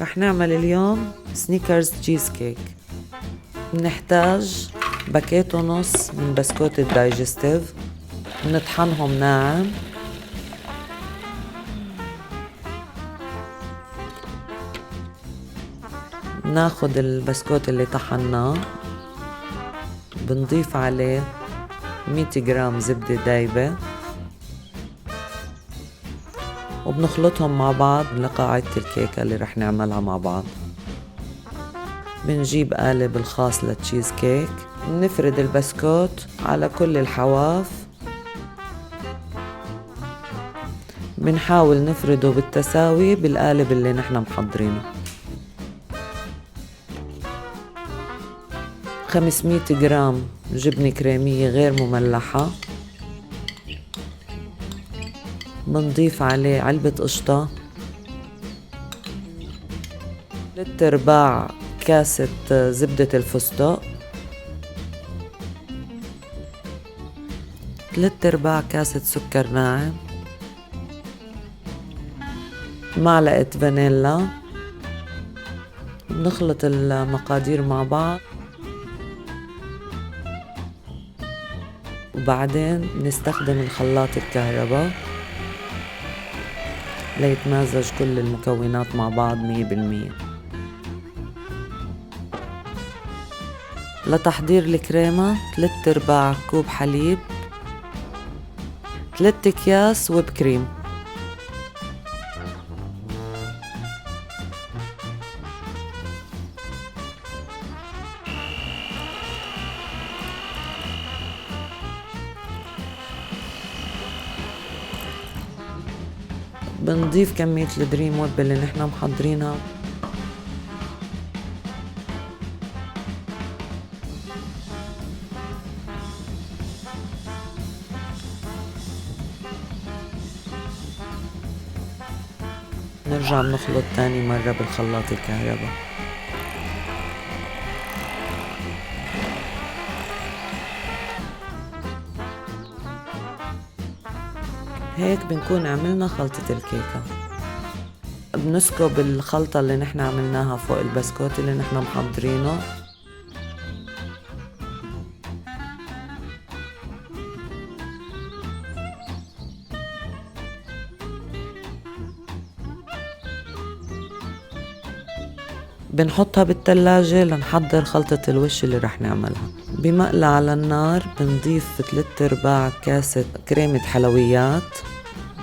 رح نعمل اليوم سنيكرز تشيز كيك. بنحتاج باكيت ونص من بسكوت الدايجستيف، بنطحنهم ناعم. بناخد البسكوت اللي طحناه، بنضيف عليه 100 جرام زبدة دايبة وبنخلطهم مع بعض لقاعدة الكيكة اللي رح نعملها مع بعض. بنجيب قالب الخاص للتشيز كيك، بنفرد البسكوت على كل الحواف، بنحاول نفرده بالتساوي بالقالب اللي نحن محضرينه. 500 جرام جبنة كريمية غير مملحة، بنضيف عليه علبة قشطة، 3/4 كاسة زبدة الفستق، 3/4 كاسة سكر ناعم، معلقة فانيلا. بنخلط المقادير مع بعض وبعدين نستخدم الخلاط الكهرباء ليتمازج كل المكونات مع بعض 100%. لتحضير الكريمة 3/4 كوب حليب، 3 أكياس ويب كريم. بنضيف كمية الدريم ويب اللي نحن محضرينها، نرجع بنخلط تاني مرة بالخلاط الكهرباء. هيك بنكون عملنا خلطة الكيكة. بنسكب الخلطة اللي نحن عملناها فوق البسكوت اللي نحن محضرينه، بنحطها بالتلاجة لنحضر خلطة الوش اللي رح نعملها. بمقلة على النار بنضيف 3/4 كاسة كريمة حلويات،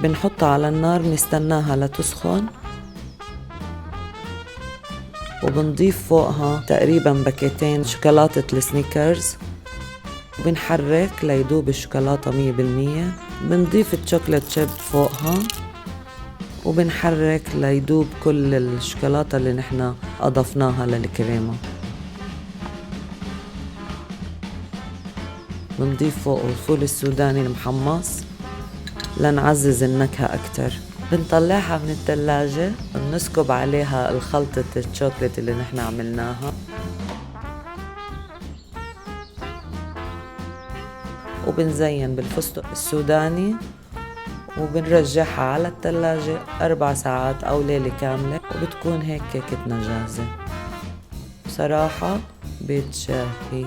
بنحطها على النار، بنستناها لتسخن وبنضيف فوقها تقريبا باكيتين شوكولاتة السنيكرز، وبنحرك ليدوب الشوكولاتة 100%. بنضيف الشوكولات شيب فوقها وبنحرك ليدوب كل الشوكولاتة اللي نحن أضفناها للكريمة. بنضيف فوقه الفول السوداني المحمص لنعزز النكهة أكتر. بنطلعها من التلاجة، بنسكب عليها الخلطة الشوكولات اللي نحن عملناها وبنزين بالفستق السوداني وبنرجعها على التلاجة 4 ساعات أو ليلة كاملة، وبتكون هيك كيكتنا جاهزة. بصراحة بيتشاهي.